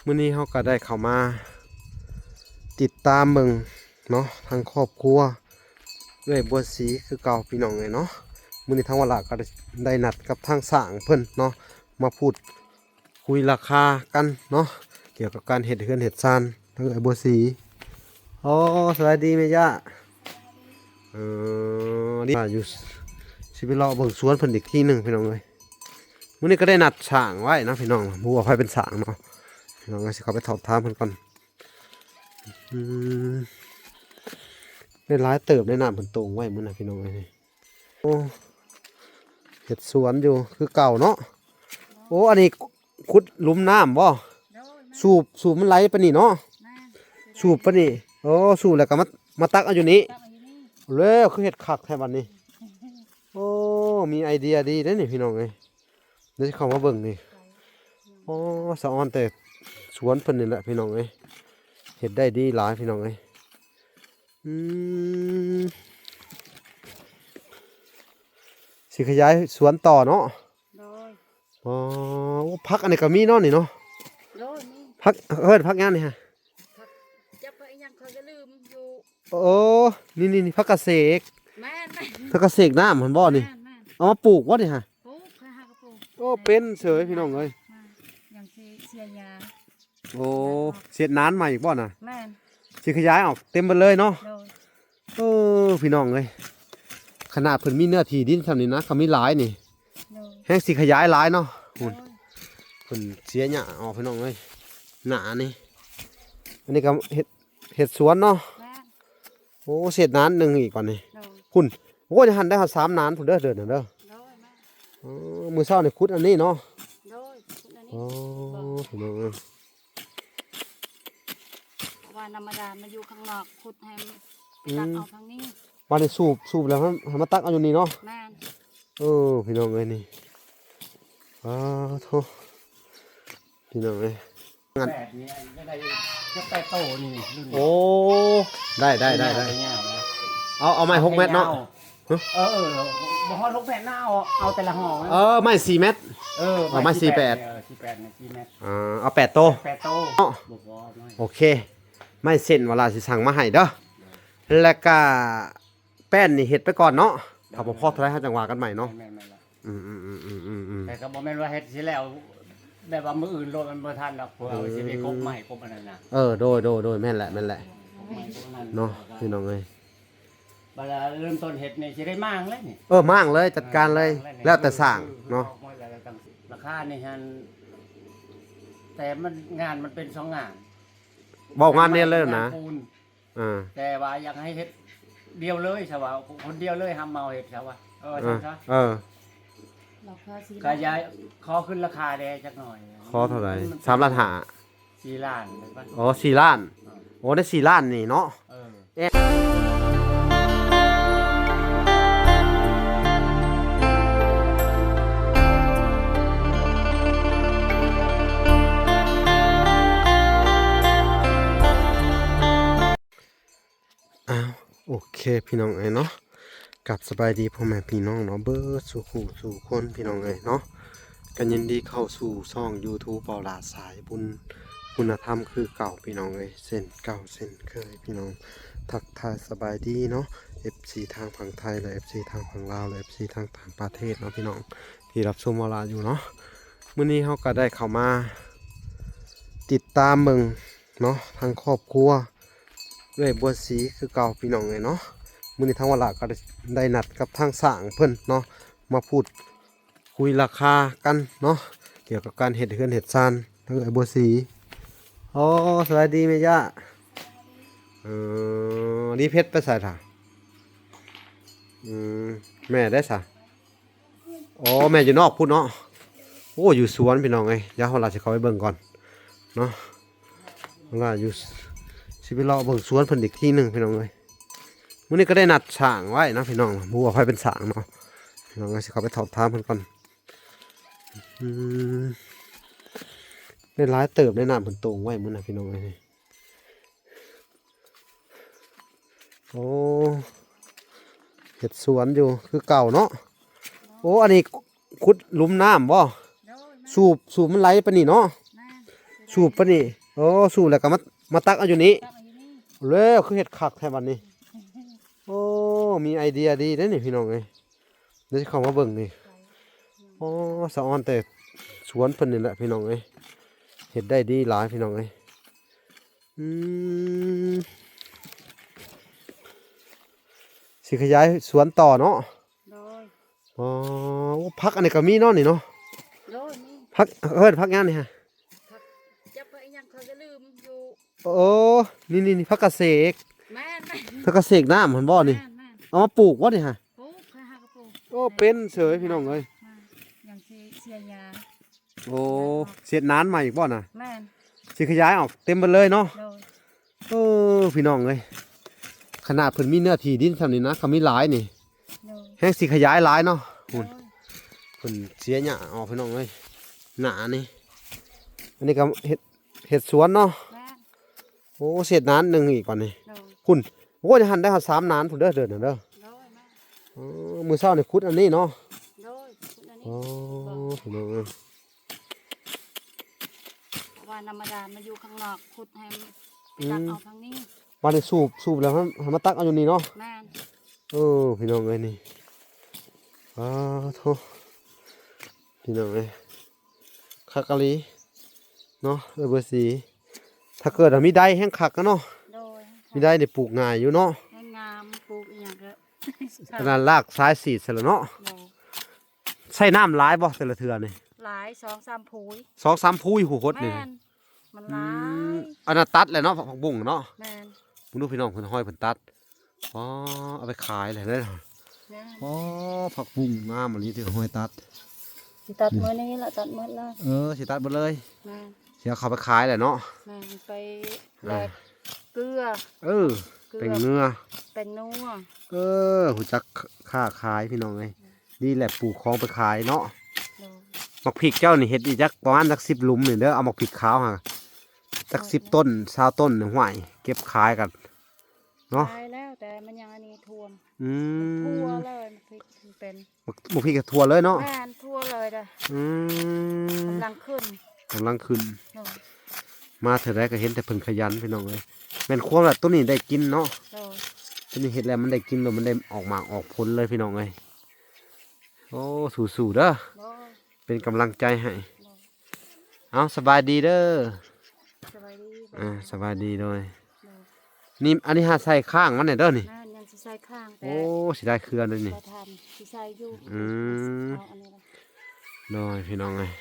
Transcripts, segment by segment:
มื้อนี้เขาก็ได้เข้ามาติดตามเบิ่งเนาะทางครอบครัวเอื้อยบัวศรีคือเก่าพี่น้องเลยเนาะมื้อนี้ทางวลาก็ได้นัดกับทางสร้างเพิ่นเนาะมาพูดคุยราคากันเนาะเกี่ยวกับการเฮ็ดเฮือนเฮ็ดซานทางเอื้อยบัวศรีอ๋อสวัสดีแม่ย่านี่อยู่สิไปรอเบิ่งสวนเพิ่นอีกที่หนึงพี่น้องเอ้ยมื้อนี้ก็ได้นัดสร้างไว้นะพี่น้องบ่ว่าใครเป็นสร้างเนาะพี่น้องก็สิเข้าไปสอบถามเพิ่นก่อนได้ร้ายเติบได้น้ำเพิ่นตรงไว้มื้อน่ะพี่น้องเอ้ยโอ้เฮ็ดสวนอยู่คือเก่าเนาะโอ้อันนี้ขุดหลุมน้ำบ่สูบมันไหลปะนี่เนาะสูบปะนี่โอ้สูบแล้วก็มาตักเอาอยู่นี้แล้วคือเฮ็ดคักแท้บัดนี้โอ้มีไอเดียดีเด้อนี่พี่น้องเอ้ยเดี๋ยวสิเข้ามาเบิ่งนี่โอ้สะออนแต่สวนเพิ่นนี่แหละพี่น้องเอ้ยเฮ็ดได้ดีหลายพี่น้องเอ้ยสิขยายสวนต่อเนาะอ๋อพักอันนี้ก็มีเนาะนี่เนาะพักพักงานนี่ฮะจะไปยังเขาจะลืมอยู่โอ้นี่พักเกษตรพักเกษตรน้ำมันบ่นี่เอามาปลูกวะนี่ฮะปลูกค่ะกระปลูกโอ้เป็นเสยพี่น้องเอ้ยอย่างเสียยาโอ้เสียดนานมาอีกบ่น่ะแม่นสิขยายออกเต็มไปเลยเนาะโดยพี่น้องเอ้ยขนาดเพิ่นมีเนื้อที่ดินซำนี้นะเขามีหลายนี่แห้งสิขยายหลายเนาะเพิ่นเสียหญ้าออกพี่น้องเอ้ยหนานี่อันนี้ก็เห็ดสวนเนาะโอ้เศษนานหนึ่งอีกก่อนนี่คุณโอ้จะหั่นได้3 นานพุ่นเด้อเด้อเด้อมื้อเช้านี่ขุดอันนี้เนาะโอ้พี่น้องเอ้ยว่าธรรมดามาอยู่ข้างนอกขุดให้ตักเอาทางนี้วันนี้สูบแล้วให้มาตักเอาอยู่นี่เนาะแม่นพี่น้องเอ้ยนี่โธ่พี่น้องเอ้ย8นี่จะ8โตนี่รุ่นโอ้ได้เอาไม้6 เมตรเนาะบ่ฮอด6 เมตรนะเอาแต่ละห้องไม้4 เมตรเอาไม้48 48นะ4 เมตรเอา8 โต8 โตโอเคไม่เส้นเวลาสิสั่งมาให้เด้อแล้วก็แป้นนี่เฮ็ดไปก่อนเนาะถ้าบ่พอเท่าไรเฮาจังว่ากันใหม่เนาะแต่ก็บ่แม่นว่าเฮ็ดสิแล้วแบบว่ามื้ออื่นโลดมันบ่ทันดอกเพื่อสิไปกบใหม่กบอันนั้นน่ะโดยแม่นแหละเนาะพี่น้องเอ้ยบัดเริ่มต้นเฮ็ดนี่สิได้มั่งเลยนี่มั่งเลยจัดการเลยแล้วแต่สร้างเนาะราคานี่ฮันแต่มันงานมันเป็น2 งานบอกงานเนี่ยเลยนะแต่ว่าอยากให้เฮ็ดเดียวเลยใช่ว่าคนเดียวเลยห้ามเมาเฮ็ดใช่ว่าใช่ซะก็ย้ายขอขึ้นราคาแดจักหน่อยขอเท่าไหร่3 ล้าน5 4 ล้านอ๋อ4 ล้านโอ้ได้4 ล้านนี่เนาะโอเคพี่น้องเนาะกับสบายดีพ่อแม่พี่น้องเนาะเบิดสู่คนพี่น้องเนาะกันยินดีเข้าสู่ช่อง YouTube เปาหลาสายบุญคุณธรรมคือเก่าพี่น้องเส้นเก่าเส้นเคยพี่น้องทักทายสบายดีเนาะ FC ทางฝั่งไทยและ FC ทางฝั่งลาวและ FC ทางต่างประเทศเนาะพี่น้องที่รับชมเวลาอยู่เนาะมื้อนี้เขาก็ได้เข้ามาติดตามเบิ่งเนาะทางครอบครัวเอื้อยบัวศรีคือเก่าพี่น้องเลยเนาะมื้อนี้ทางวลาก็ได้นัดกับทางสร้างเพิ่นเนาะมาพูดคุยราคากันเนาะเกี่ยวกับการเฮ็ดเฮือนเฮ็ดซานทางเอื้อยบัวศรีโอ้สวัสดีแม่ย่านี่เพชรไปใส่ถ่ะแม่ได้ซะอ๋อแม่อยู่นอกพูดเนาะโอ้อยู่สวนพี่น้องเอ้ยอย่าเฮาล่ะสิเข้าไปเบิ่งก่อนเนาะล่ะอยู่สิไปรอเบิ่งสวนเพิ่นอีกที่หนึงพี่น้องเอ้ยมื้อนี้ก็ได้นัดสร้างไว้นะพี่น้องบ่ว่าใครเป็นสร้างเนาะพี่น้องก็สิเข้าไปสอบถามเพิ่นก่อนได้ร้ายเติบได้น้ำเพิ่นตรงไว้มื้อน่ะพี่น้องเอ้ยโอ้เฮ็ดสวนอยู่คือเก่าเนาะโอ้อันนี้ขุดหลุมน้ำบ่สูบมันไหลปะนี่เนาะ สูบปะนี่โอ้สูบแล้วก็มาตักเอาอยู่นี้ ตั้งเอาอยู่นี่ เร็วคือเห็ดคักแท้บัดนี้โอ้มีไอเดียดีเด้อนี่พี่น้องเอ้ยเดี๋ยวสิเข้ามาเบิ่งนี่โอ้สะออนแต่สวนเพิ่นนี่แหละพี่น้องเอ้ยเฮ็ดได้ดีหลายพี่น้องเอ้ยอืมสิขยายสวนต่อเนาะ โดย อ๋อพักอันนี้ก็มีเนาะนี่เนาะ โดยนี่ พักเฮ้ยพักงานนี่ฮะ จะไปยังเขาจะลืมอยู่ โอ้นี่พักเกษตร แม่น พักเกษตรน้ำมันบ่นี่ แม่น เอามาปลูกวะนี่ฮะ ปลูกเคยหากระปลูก โอ้เป็นเสยพี่น้องเอ้ย อย่างเสียยา โอ้เสียดนานใหม่อีกบ่น่ะ แม่น สิขยายออกเต็มไปเลยเนาะ โดย เออพี่น้องเอ้ยขนาดเพิ่นมีเนื้อที่ดินซำนี้นะเขามีหลายนี่ โดย แฮงสิขยายหลายเนาะ โดย เพิ่นเสียหญ้าออกพี่น้องเอ้ยหนานี่อันนี้ก็เฮ็ดสวนเนาะ แม่น โอ้เสียดนานหนึงอีกก่อนนี่ โดย คุณโอ้จะหันได้หา3นานพุ่นเด้อเด้อเด้อ โดยแม่น อ๋อมื้อเช้านี่ขุดอันนี้เนาะ โดยคุณอันนี้ อ๋อพี่น้องเอ้ย ว่าธรรมดามาอยู่ข้างนอกขุดให้ไปตักเอาทางนี้ วันนี้สูบแล้วให้มาตักเอาอยู่นี่เนาะ แม่น เออพี่น้องเอ้ยนี่อ้าวโธ่พี่น้องเอ้ยคักกะลีเนาะเบอร์สีถ้าเกิดว่ามีได้แห้งคักกันเนาะ โดย มีได้ได้ปลูกง่ายอยู่เนาะ ให้งามปลูกอหย่างก็ ขนาดรากสายสีดเสร็จแล้วเนาะ โดย ใส่น้ำหลายบ่แต่ละเทื่อนี่ หลาย2-3พูย 2-3พูยหูคดนี่ แม่นมันหลาย อันนั้นตัดเลยเนาะผักบุ้งเนาะ แม่น มึงดูพี่น้องเพิ่นห้อยเพิ่นตัดอ๋อเอาไปขายเลยเด้อ แม่น อ๋อผักบุ้งงามอันนี้ที่ห้อยตัด สิตัดมื้อนี้ละตัดมื้อละ สิตัดหมดเลย แม่น สิเอาเข้าไปขายแหละเนาะ แม่นไปแลกเกลือ เออเป็นเนื้อ เป็นนัว หูจักค่าขายพี่น้องเอ้ยนี่แหละปลูกของไปขายเนาะ โดย มักพริกเจ้านี่เฮ็ดอีจักประมาณสัก10หลุมนี่เด้อเอามักพริกขาวฮะสัก10ต้น20ต้นนี่ห่วยเก็บขายกันเนาะ ตายแล้วแต่มันยังอันนี้ท่วม อื ทั่ว ม เลยมันพริกมันเป็น มักพริกกับถั่วเลยเนาะ แม่นทั่วเลยเด้อ อืม กำลังขึ้น กำลังขึ้น โดย มาเท่าไรก็เห็นแต่เพิ่นขยันพี่น้องเอ้ยแม่นความว่าต้นนี้ได้กินเนาะ โดย ต้นนี้เฮ็ดแล้วมันได้กินแล้วมันได้ออกหมากออกผลเลยพี่น้องเอ้ยโอ้สู้ๆเด้อ โดย เป็นกำลังใจให้ โดย เอาสบายดีเด้อ สบายดี สบายดีเลย โดย นี่อันนี้หาใส่ข้างมันเนี่ยเด้อนี่ แม่นยังสิใส่ข้างแต่ โอ้สิได้เครือเลยนี่ บ่ทันสิใส่อยู่ อืม เอาอันนี้ละ น้อยพี่น้องเอ้ย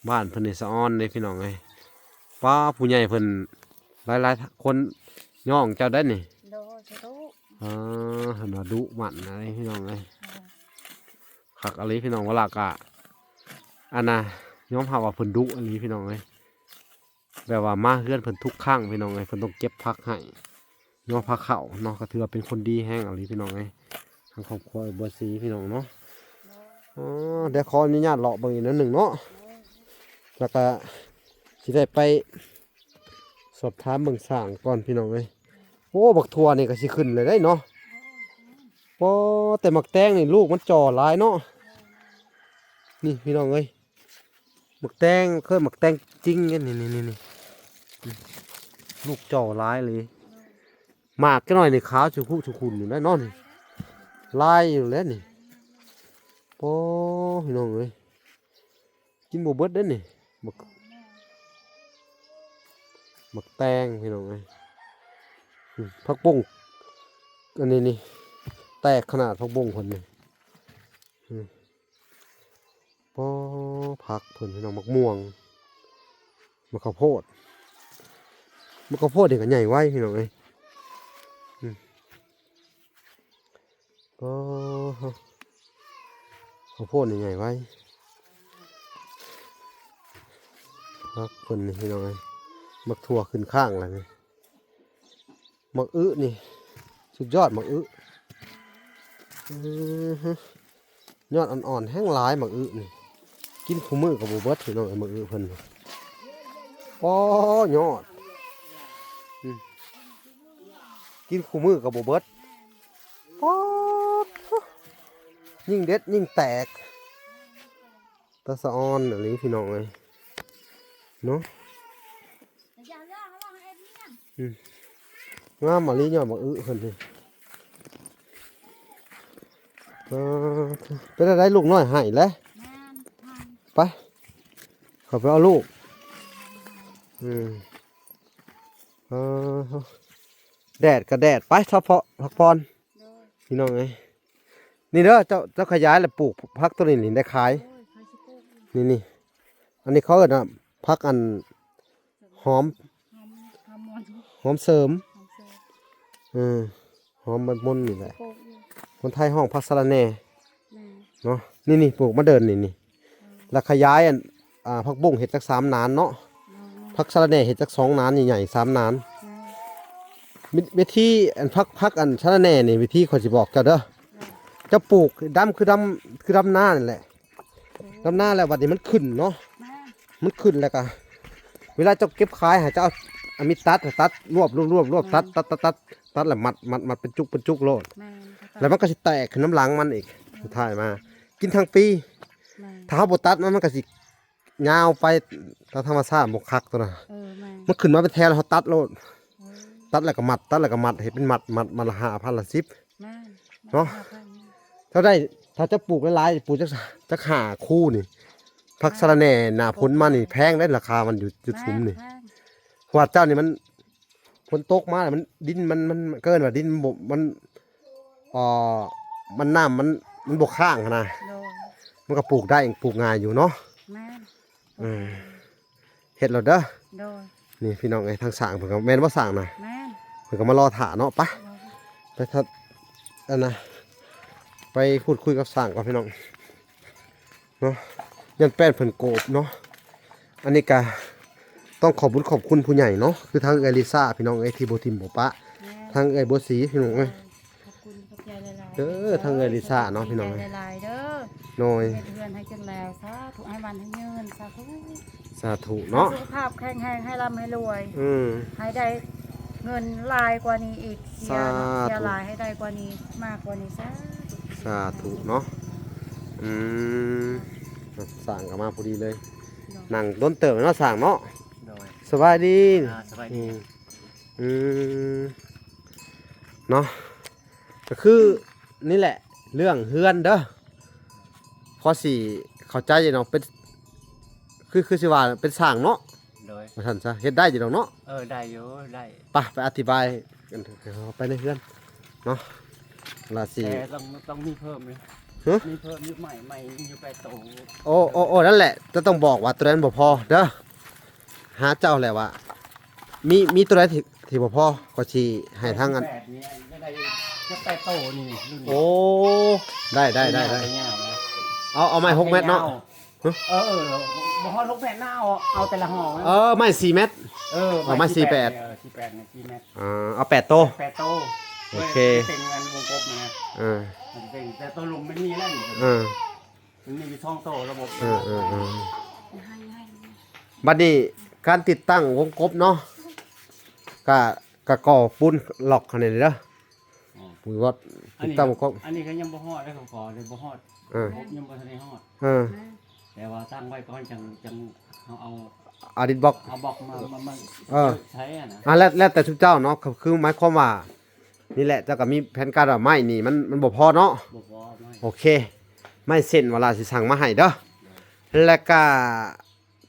บ้านเพิ่นนี่สะอ้อนเลยพี่น้องเอ้ยป้าผู้ใหญ่เพิ่นหลายๆคนย่องเจ้าได้นี่ โดยสะดุ เห็นว่าดุมันอะไรพี่น้องเอ้ยคักอะไรพี่น้องว่าหลักอ่ะอันน่ะย้อมหาว่าเพิ่นดุอะไรพี่น้องเอ้ยแบบว่ามาเฮือนเพิ่นทุกครั้งพี่น้องเอ้ยเพิ่นต้องเก็บผักให้ย้อมผักเข้าเนาะก็ถือว่าเป็นคนดีแห้งอะไรพี่น้องเอ้ยทางครอบครัวบัวสีพี่น้องเนาะอ๋อเดี๋ยวขออนุญาตเลาะเบิ่งอีกนิดหนึ่งเนาะแล้วก็สิได้ไปสอบถามเบิ่งสร้างก่อนพี่น้องเอ้ยโอ้บักทั่วนี่ก็สิขึ้นเลยได้เนาะโอ้แต่หมักแตงนี่ลูกมันจ่อหลายเนาะนี่พี่น้องเอ้ยหมักแตงเคยหมักแตงจริงเนี่ยนี่ลูกจ่อหลายเลยหมากก็หน่อยนี่ขาวชุกุนอยู่ได้เนอนนี่ลายอยู่แล้วนี่โอ้พี่น้องเอ้ยกินบ่เบิดเด้อนี่หมักแตงพี่น้องเอ้ยผักบุ้งอันนี้นี่แตกขนาดผักบุ้งคนนี่ปอผักเพิ่นพี่น้องมักม่วงมักข้าวโพดมักข้าวโพดเด็กก็ใหญ่ไว้พี่น้องเอ้ยปอข้าวโพดนี่ใหญ่ไว้ผักเพิ่นนี่พี่น้องเอ้ยมักถั่วขึ้นข้างอะไรนี่มักนี่สุดยอดมักยอดอ่อนๆแห้งหลายมักนี่กินคู่มือกับบ่เบิดพี่น้องไอ้มักเพิ่นป้อยอดกินคู่มือกับบ่เบิดป้อยิ่งเด็ดยิ่งแตกตะสะออนอะไรพี่น้องเอ้ย เนาะ อย่าเลิกลองเอ็ดเนี่ย งามมาลียอดบักเพิ่นนี่เป็นอะไรลูกน้อยให้แล้ว แม่นทาง ไปเขาไปเอาลูกเออแดดก็แดดไปเฉพาะพักผ่อน โดย พี่น้องไงนี่เด้อเจ้าขยายแล้วปลูกพักตัวนี้นี่ได้ขาย โอ้ยใครสิปลูก นี่อันนี้เขาเอิ้นว่าพักอันหอม หอมมอน หอมเสริม หอมเซล หอมมันมนนี่แหละ ปลูกอยู่ คนไทยห้องพักสะระแหน่ แม่ เนาะนี่ปลูกมาเดินนี่แล้วขยายอันพักบุ้งเห็ดจัก3 นานเนาะพักสะระแหน่เห็ดจัก2 นานใหญ่ๆ3 นานวิธีอันพักอันสะระแหน่นี่วิธีเขาสิบอกเจ้าเด้อเจะปลูกดำคือดำหน้านี่แหละดำหน้าแล้วบัดนี้มันขึ้นเนาะ แม่ มันขึ้นแล้วก็เวลาเจ้าเก็บขายหาเจ้าเอามีดตัดรวบตัดแล้วมัดเป็นจุกโลด แม่ แล้วมันก็สิแตกขึ้นน้ำหลังมันอีกสุดท้ายมา กินทั้งปี แม่ ถ้าเขาบ่ตัดมันก็สิยาวไปตามธรรมชาติบ่คักตัวน่ะ แม่ มันขึ้นมาเป็นแถวแล้วเขาตัดโลด เออ ตัดแล้วก็มัดเฮ็ดเป็นมัดละ5,000ละ10 แม่ เนาะ ถ้าได้ถ้าจะปลูกหลายๆปลูกจักหาคู่นี่ผักสะระแหน่หน้าพ้นมานี่แพงได้ราคามันอยู่จุดสูงนี่ เพราะว่าเจ้านี่มันฝนตกมาแล้วมันดินมันเกินว่าดินมันบ่มันมันน้ำมันบกข้างหั้นนะ โดย มันก็ปลูกได้ปลูกง่ายอยู่เนาะ แม่ เฮ็ดแล้วเด้อ โดย นี่พี่น้องไอ้ทางสร้างเพิ่นก็แม่นว่าสร้างนะ แม่ เพิ่นก็มารอถ่าเนาะไปไปทัดอันนะไปพูดคุยกับสร้างก่อนพี่น้องเนาะยันแป้นเพิ่นโกบเนาะอันนี้ก็ต้องขอบคุณผู้ใหญ่เนาะคือทางเอลิซ่าพี่น้องไอ้ที่บ่ทิมบ่ปะทางเอ้ยบ่สีพี่น้องเอ้ย ขอบคุณขอบใจหลายๆ เด้อทางเอลิซ่าเนาะพี่น้อง ขบใจหลายๆเด้อ น้อย เฮ็ดเรือนให้จังแล้วสาธุให้มันให้ยืนสาธุ สาธุเนาะ สุขภาพแข็งแรงให้ร่ำให้รวย อืม ให้ได้เงินหลายกว่านี้อีกเสีย สาธุ เสียหลายให้ได้กว่านี้มากกว่านี้สาธุ สาธุเนาะอืมสั่งกันมาพอดีเลยนั่งต้นเติมเนาะสั่งเนาะ โดย สบายดี สบาย อื ดี มอืมเนาะก็คือนี่แหละ เรื่องเฮือนเด้อพอสี่เข้าใจอยู่เนาะเป็นคือสิว่าเป็นสร้างเนาะ โดย ว่าท่านซะเฮ็ดได้อยู่ดอกเนาะ ได้อยู่ได้ ไปอธิบายกันเถอะเอาไปในเฮือนเนาะราศี แต่ต้องมีเพิ่มเลย ฮะ มีเพิ่มยุคใหม่อยู่ไปโต โอ้นั่นแหละจะต้องบอกว่าตัวนั้นบ่พอเด้อหาเจ้าแหละว่ามีตัวไหนที่บ่พอก็สิให้ทางอัน แปดนี้จะไปโตนี่รุ่นนี้ โอ้ได้ ยาวนะ เอาไม้6 เมตรเนาะ บ่ฮอด6 เมตรหน้าเอาแต่ละห้อง ไม้4 เมตร เอามา48 48เนี่ย4 เมตร เอา8 โต 8 โต โอเค เป็นงานวงกบนะ มันเป็นแต่ตัวลุมมันมีแล้วนี่ มันมีช่องโตระบบ ให้ บัดนี้การติดตั้งวงกบเนาะก็ก่อปูนหลอกขนาดนี้เด้อปุ๋ยวัดติดตั้งวงกบ อันนี้ก็ยังบ่ฮอดได้ของขอเลยบ่ฮอดยังบ่ทันได้ฮอดแต่ว่าตั้งไว้ก่อนจังเอา อาดิตบล็อก เอาบล็อกมาใช้อ่ะนะ แล้วแต่ทุกเจ้าเนาะคือหมายความว่านี่แหละเจ้าก็มีแผนการว่าไม้นี่มันบ่พอเนาะ บ่พอน้อย โอเคไม่เส้นเวลาสิสั่งมาให้เด้อแล้วก็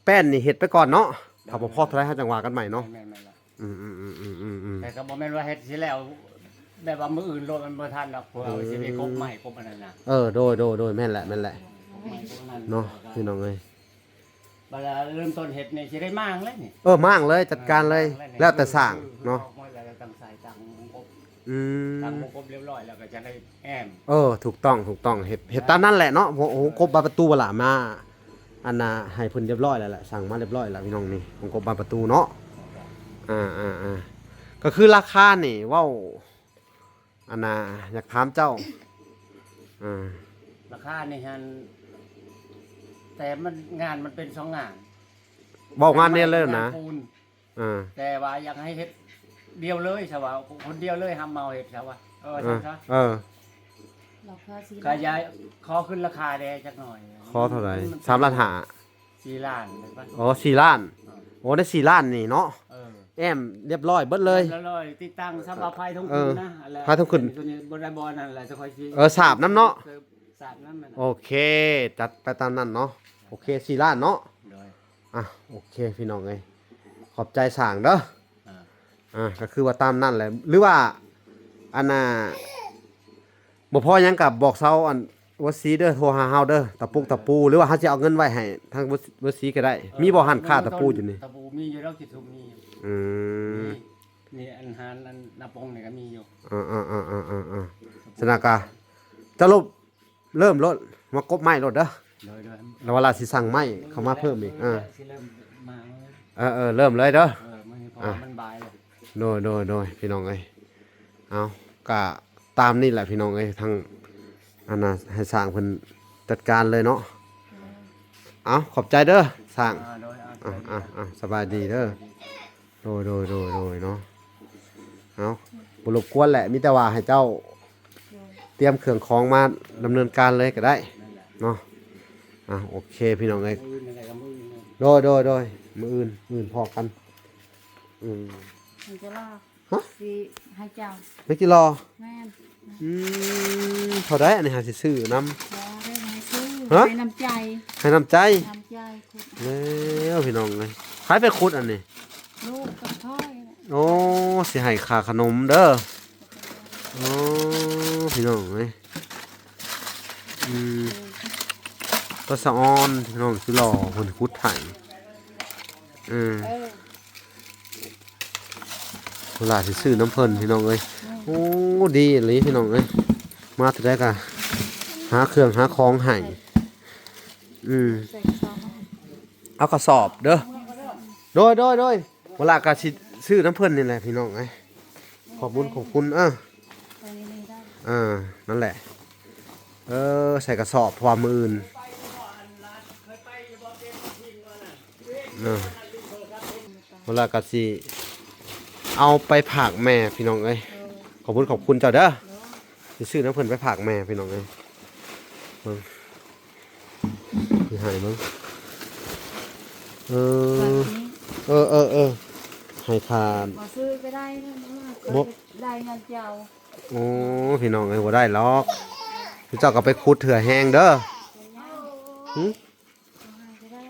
แป้นนี่เฮ็ดไปก่อนเนาะถ้าบ่พอเท่าไหร่เฮาจังว่ากันใหม่เนาะ แม่นๆล่ะ อืม แต่ก็บ่แม่นว่าเฮ็ดสิแล้วแบบว่ามื้ออื่นโลดมันบ่ทันดอกเพราะว่าสิไปกบใหม่กบอันนั้นน่ะ โดยแม่นแหละ กบใหม่กบอันนั้น เนาะพี่น้องเอ้ย บัดเริ่มต้นเฮ็ดนี่สิได้มางเลยนี่ มั่งเลยจัดการเลยแล้วแต่สร้างเนาะ แล้วตั้งสายตั้งวงกบ อืม ตั้งวงกบเรียบร้อยแล้วก็จะได้แอม ถูกต้องเฮ็ดตามนั้นแหละเนาะโอ้โหครบบานประตูบ่ล่ะมาอันน่ะให้เพิ่นเรียบร้อยแล้วแหละสั่งมาเรียบร้อยแล้วพี่น้องนี่ของครบบานประตูเนาะก็คือราคานี่เว้าอันน่ะอยากถามเจ้าราคานี่ฮันแต่มันงานมันเป็น2 งาน บอกงานเนี่ยเลยนะ งาปูน อ่า แต่ว่าอยากให้เฮ็ดเดียวเลยใช่ป่ะคนเดียวเลยทำเมาเฮ็ดใช่ป่ะใช่ซะ เราพอสิ ก็ย้ายขอขึ้นราคาแดจักหน่อย ขอเท่าไหร่3 ล้านหา 4 ล้านเลยป่ะ 4 ล้าน อ้ได้4ล้านนี่เนาะ เออ แอมเรียบร้อยเบิดเลย แล้วเลยติดตั้งสำหรับไฟท้อง เอ คื อน นะอะไร ไฟท้องคืน ตัวนี้บ่ได้บ่นั่นแหละจะค่อยสิ สาบน้ำเนาะ สาบน้ำมัน โอเคจัดไปตามนั้นเนาะโอเค4ล้านเนาะ โดย อ่ะโอเคพี่น้องเอ้ยขอบใจสร้างเด้อ อ่า ก็คือว่าตามนั่นแหละหรือว่าอันน่ะบ่พอหยังกับบอกเซาอันวัดซีเด้อโทรหาเฮาเด้อตะปูหรือว่าเฮาสิเอาเงินไว้ให้ทางวัดซีก็ได้ มีบ่หันค่าตะปูอยู่นี่ ตะปูมีอยู่แล้วคิดถูกมีอยู่ อืม นี่อันหานอันนาปงนี่ก็มีอยู่ สนากาจะลบเริ่มลดมากบไม้ลดเด้อ โดย แล้วเวลาสิสั่งไม้เข้ามาเพิ่มอีกสิเริ่มมา เริ่มเลยเด้อ มันพอมันบายเลย โดยพี่น้องเอ้ยเอาก็ตามนี่แหละพี่น้องเอ้ยทางอันน่ะให้สร้างเพิ่นจัดการเลยเนาะเอาขอบใจเด้อสร้าง โดย สบายดีเด้อโดยเนาะเอาบ่รบกวนแหละมีแต่ว่าให้เจ้าเตรียมเครื่องของมาดำเนินการเลยก็ได้ นั่นแหละ เนาะโอเคพี่น้องเอ้ย มืออะไรก็มือนึง โดยมื้ออื่นพอกันมันจะลา ฮะ สิให้เจ้า ไม่กี่รอ แม่น เท่าได้อันนี้หาสิซื้อนำ บ่ได้ให้ซื้อ ฮะ ให้น้ำใจ ให้น้ำใจ น้ำใจคุณ แล้วพี่น้องเอ้ยใครไปขุดอันนี้ ลูกกับพ่อยน่ะ โอ้สิให้ค่าขนมเด้อโอ้พี่น้องเอ้ยก็สะออนพี่น้องสิรอเพิ่นขุดให้เออ เวลาสิซื้อน้ำเพิ่นพี่น้องเอ้ยโอ้ดีอีหลีพี่น้องเอ้ยมาถึงได้ก็หาเครื่องหาของให้ใส่กระสอบมา เอากระสอบเด้อโดยเวลาก็สิซื้อน้ำเพิ่นนี่แหละพี่น้องเอ้ยขอบคุณไปนี่ได้ นั่นแหละใส่กระสอบพอมืออื่นเวลาก็สิเอาไปผากแม่พี่น้องเอ้ยขอบคุณเจ้าเด้อสิซื้อน้ำเพิ่นไปผากแม่พี่น้องเอ้ยเบิ่งสิให้เบิ่งแบบนี้ ให้ทาน บ่ซื้อไปได้นะ บ่ ได้เงินเจ้า โอ้พี่น้องเอ้ยบ่ได้หรอกพี่เจ้าก็ไปขุดเถื่อแห้งเด้อหึ ให้ได้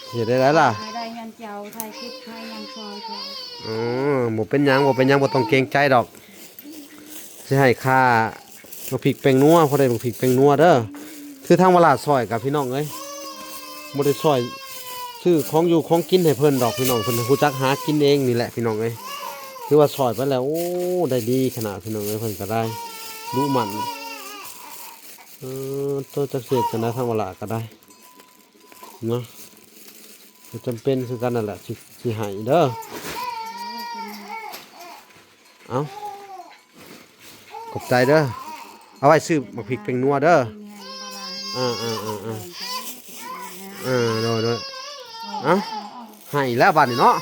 เฮ็ดได้แล้วล่ะ ให้ได้เงินเจ้าไทยคิดไทยยังซอยเขา บ่เป็นหยังบ่ต้องเกรงใจดอกสิให้ค่าบักพริกแป้งนัวพอได้บักพริกแป้งนัวเด้อคือทางตลาดซอยกับพี่น้องเอ้ยบ่ได้ซอยซื้อของอยู่ของกินให้เพิ่นดอกพี่น้องเพิ่นรู้จักหากินเองนี่แหละพี่น้องเอ้ยคือว่าซอยไปแล้วโอ้ได้ดีขนาดพี่น้องเอ้ยเพิ่นก็ได้รู้มันตัวจักเสียกันนะทางตลาดก็ได้เนาะจำเป็นคือกันนั่นแหละสิให้เด้อเอาขอบใจเด้อเอาไว้ซื้อบักพริกเป็นนัวเด้อโดยให้แล้วบัดนี้เนาะ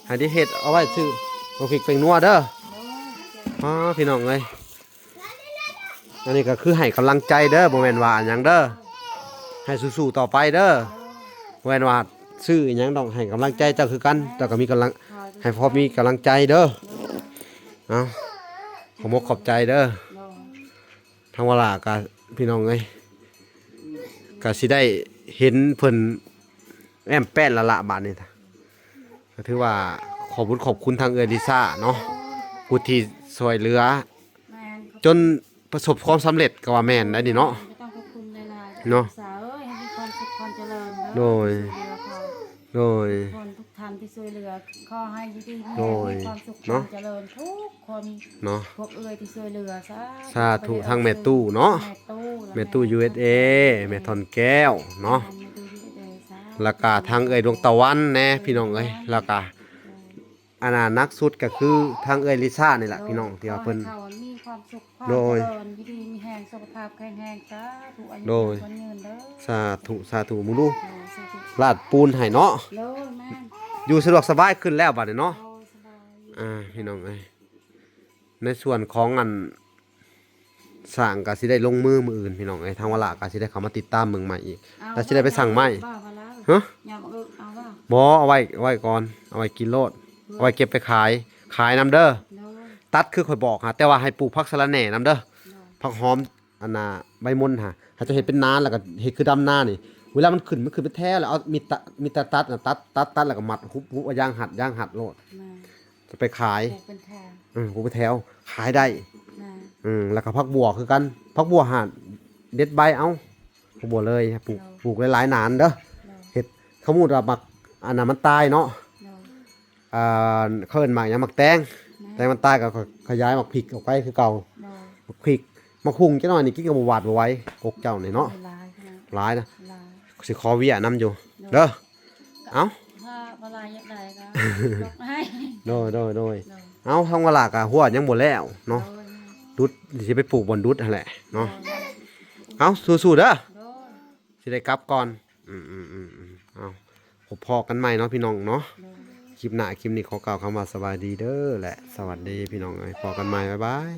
ให้ที่เฮ็ดเอาไว้ซื้อบักพริกเป็นนัวเด้อพี่น้องเอ้ยอันนี้ก็คือให้กำลังใจเด้อบ่แม่นว่าหยังเด้อให้สู้ๆต่อไปเด้อบ่แม่นว่าซื้อหยังต้องให้กำลังใจเจ้าคือกันเจ้าก็มีกำลังให้พอมีกำลังใจเด้อเอาขอบใจเด้อทางเวลาก็พี่น้องเอ้ยก็สิได้เห็นเพิ่นแอมแป้นละบาดนี้ก็ถือว่าขอบคุณทางเอลิซ่าเนาะผู้ที่ช่วยเหลือจนประสบความสำเร็จก็ว่าแม่นได้นี่เนาะ ต้องขอบคุณหลายๆ เนาะ สาวให้มีความสุขความเจริญ โดย คนทุกท่านที่ช่วยเหลือขอให้อยู่ดีมี โดย ความสุขความเจริญทุกคน เนาะ พวกเอ่ยที่ช่วยเหลือสาธุทางแม่ตู้เนาะแม่ตู้ USA แม่ทอนแก้วเนาะแล้วก็ทางเอ่ยดวงตะวันแน่พี่น้องเอ้ยแล้วก็อันน่ะนักสุดก็คือทางเอ่ยลิซ่านี่แหละพี่น้องที่ว่าเพิ่น ขอให้เขามีความสุขความ โดย เจริญอยู่ดีมีแรงสุขภาพแข็งแรงสาธุอายุ โดย คนยืนเด้อ สาธุมึงดู โดยสาธุ ลาดปูนให้เนาะ โดยแม่น อยู่สะดวกสบายขึ้นแล้วบัดนี้เนาะ โดยสบาย พี่น้องเอ้ยในส่วนของอันสร้างก็สิได้ลงมืออื่นพี่น้องเอ้ยทางเวลาก็สิได้เข้ามาติดตามเมืองใหม่อีก เอา แล้วสิได้ไปสั่งไม้ บ้ามาแล้ว ฮะ อย่ามาเอาว่า บ่เอาไว้ก่อนเอาไว้กินโลดเอาไว้เก็บไปขายนำเด้อ โดย ตัดคือข่อยบอกฮะแต่ว่าให้ปลูกผักสะระแหน่นำเด้อ โดย ผักหอมอันน่ะใบมนต์ฮะเขาจะเฮ็ดเป็นนานแล้วก็เฮ็ดคือดำหน้านี่เวลามันขึ้นเป็นแท้แล้วเอามีดตัดน่ะตัดแล้วก็มัดหุบเอาย่างหัดโลด มา จะไปขาย ปลูกเป็นแทน ปลูกไปแถวขายได้ มา แล้วก็ผักบัวคือกันผักบัวหาเด็ดใบเอาผักบัวเลยปลูกหลายๆหนานเด้อ โดย เฮ็ดเขามูดว่ามักอันน่ะมันตายเนาะ โดย เขาเอิ้นหมากหยังหมักแตงแต่มันตายก็ขยายหมักพริกออกไปคือเก่า โดย หมักพริกหมักหุ่งจังหน่อยนี่กินกับบ่หวาดบ่ไหว้กกเจ้านี่เนาะ ลายขนาด หลายนะ ลาย สิขอเวียนํอยู่เด้อเอ้า ถ้าเวลาอยากได้ก็ยกให้ โดย โดย เอ้าทางเวลาก็หัวยังบ่แล้วเนาะ โดย ดุดสิไปปลูกบนดุดนั่นแหละเนาะเอ้าสู้ๆเด้อ โดย สิได้กลับก่อนเอาพอกันใหม่เนาะพี่น้องเนาะ โดย คลิปหน้าคลิปนี้ขอกล่าวคำว่าสวัสดีเด้อและสวัสดีพี่น้องเอ้ยพอกันใหม่บ๊ายบาย